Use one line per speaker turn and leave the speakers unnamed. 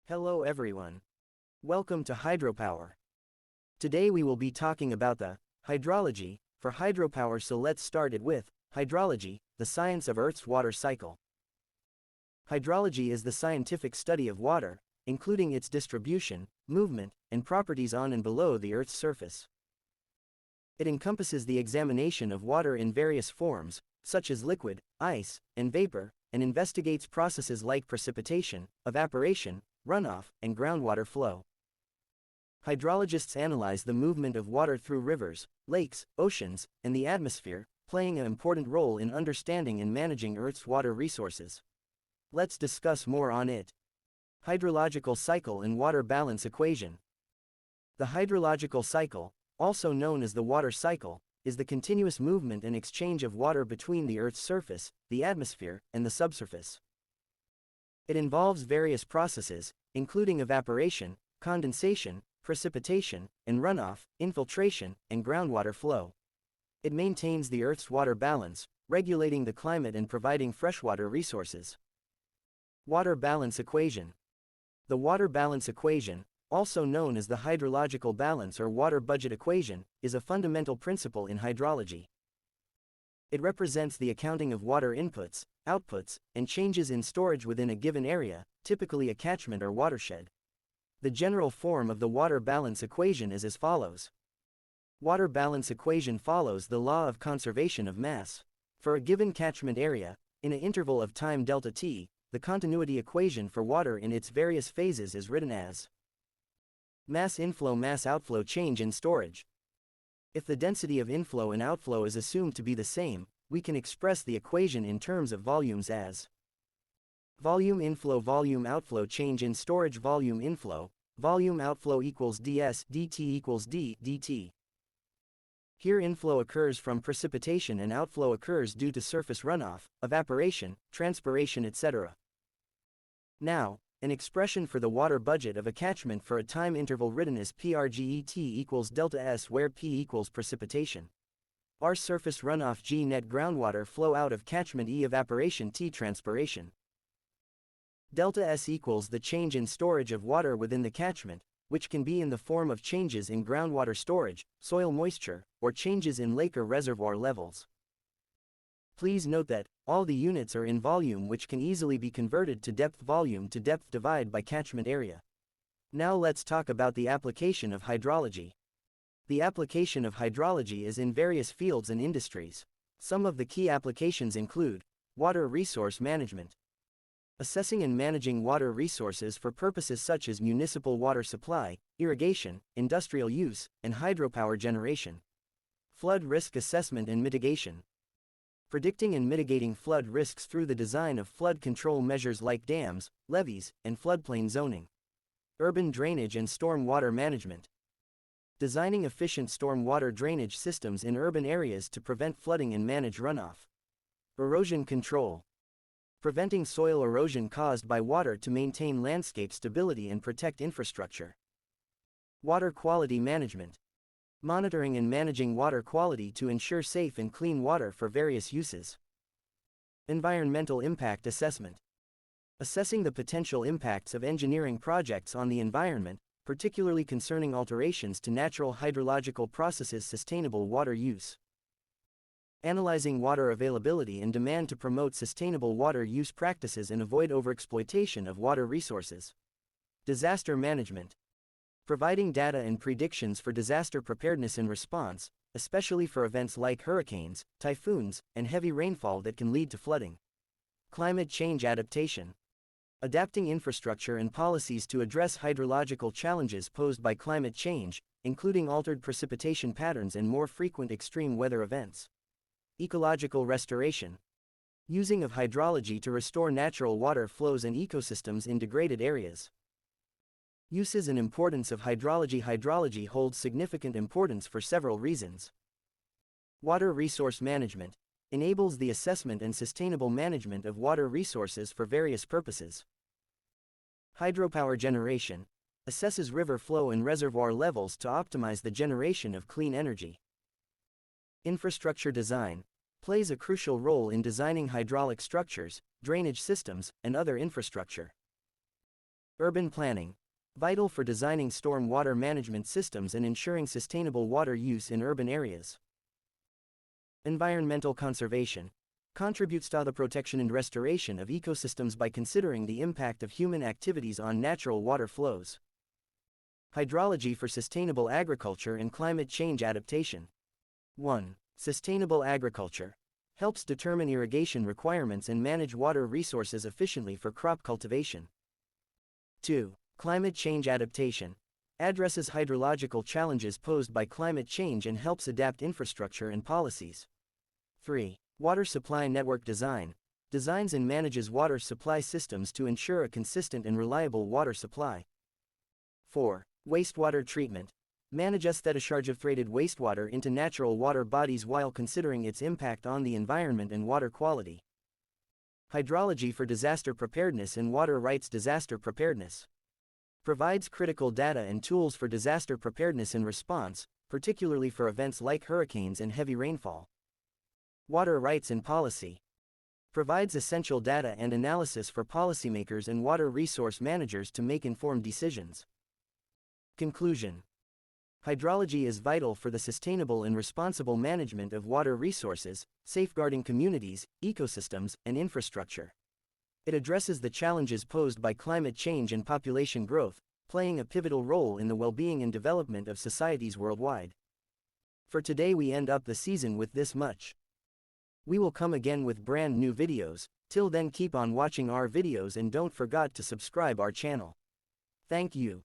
Hello everyone. Welcome to Hydropower. Today we will be talking about the hydrology for hydropower, so let's start it with hydrology, the science of Earth's water cycle. Hydrology is the scientific study of water, including its distribution, movement, and properties on and below the Earth's surface. It encompasses the examination of water in various forms, such as liquid, ice, and vapor, and investigates processes like precipitation, evaporation, runoff, and groundwater flow. Hydrologists analyze the movement of water through rivers, lakes, oceans, and the atmosphere, playing an important role in understanding and managing Earth's water resources. Let's discuss more on it. Hydrological cycle and water balance equation. The hydrological cycle, also known as the water cycle, is the continuous movement and exchange of water between the Earth's surface, the atmosphere, and the subsurface. It involves various processes, including evaporation, condensation, precipitation, and runoff, infiltration, and groundwater flow. It maintains the Earth's water balance, regulating the climate and providing freshwater resources. Water balance equation. The water balance equation, also known as the hydrological balance or water budget equation, is a fundamental principle in hydrology. It represents the accounting of water inputs, outputs, and changes in storage within a given area, typically a catchment or watershed. The general form of the water balance equation is as follows. Water balance equation follows the law of conservation of mass. For a given catchment area, in an interval of time delta t, the continuity equation for water in its various phases is written as mass inflow mass outflow change in storage. If the density of inflow and outflow is assumed to be the same, we can express the equation in terms of volumes as volume inflow volume outflow change in storage volume inflow, volume outflow equals ds dt equals d dt. Here inflow occurs from precipitation and outflow occurs due to surface runoff, evaporation, transpiration, etc. Now, an expression for the water budget of a catchment for a time interval written as PRGET equals delta S, where P equals precipitation. R surface runoff, G net groundwater flow out of catchment, E evaporation, T transpiration. Delta S equals the change in storage of water within the catchment, which can be in the form of changes in groundwater storage, soil moisture, or changes in lake or reservoir levels. Please note that all the units are in volume, which can easily be converted to depth, volume to depth divide by catchment area. Now let's talk about the application of hydrology. The application of hydrology is in various fields and industries. Some of the key applications include water resource management, assessing and managing water resources for purposes such as municipal water supply, irrigation, industrial use, and hydropower generation. Flood risk assessment and mitigation, predicting and mitigating flood risks through the design of flood control measures like dams, levees, and floodplain zoning. Urban drainage and storm water management, designing efficient storm water drainage systems in urban areas to prevent flooding and manage runoff. Erosion control, preventing soil erosion caused by water to maintain landscape stability and protect infrastructure. Water quality management, monitoring and managing water quality to ensure safe and clean water for various uses. Environmental impact assessment, assessing the potential impacts of engineering projects on the environment, particularly concerning alterations to natural hydrological processes, sustainable water use. Analyzing water availability and demand to promote sustainable water use practices and avoid overexploitation of water resources. Disaster management, providing data and predictions for disaster preparedness and response, especially for events like hurricanes, typhoons, and heavy rainfall that can lead to flooding. Climate change adaptation, adapting infrastructure and policies to address hydrological challenges posed by climate change, including altered precipitation patterns and more frequent extreme weather events. Ecological restoration, using of hydrology to restore natural water flows and ecosystems in degraded areas. Uses and importance of hydrology. Hydrology holds significant importance for several reasons. Water resource management enables the assessment and sustainable management of water resources for various purposes. Hydropower generation assesses river flow and reservoir levels to optimize the generation of clean energy. Infrastructure design plays a crucial role in designing hydraulic structures, drainage systems, and other infrastructure. Urban planning. Vital for designing storm water management systems and ensuring sustainable water use in urban areas. Environmental conservation. Contributes to the protection and restoration of ecosystems by considering the impact of human activities on natural water flows. Hydrology for sustainable agriculture and climate change adaptation. 1. Sustainable agriculture. Helps determine irrigation requirements and manage water resources efficiently for crop cultivation. 2. Climate change adaptation. Addresses hydrological challenges posed by climate change and helps adapt infrastructure and policies. 3. Water supply network design. Designs and manages water supply systems to ensure a consistent and reliable water supply. 4. Wastewater treatment. Manages the discharge of treated wastewater into natural water bodies while considering its impact on the environment and water quality. Hydrology for disaster preparedness and water rights disaster preparedness. Provides critical data and tools for disaster preparedness and response, particularly for events like hurricanes and heavy rainfall. Water rights and policy. Provides essential data and analysis for policymakers and water resource managers to make informed decisions. Conclusion. Hydrology is vital for the sustainable and responsible management of water resources, safeguarding communities, ecosystems, and infrastructure. It addresses the challenges posed by climate change and population growth, playing a pivotal role in the well-being and development of societies worldwide. For today we end up the season with this much. We will come again with brand new videos. Till then keep on watching our videos and don't forget to subscribe our channel. Thank you.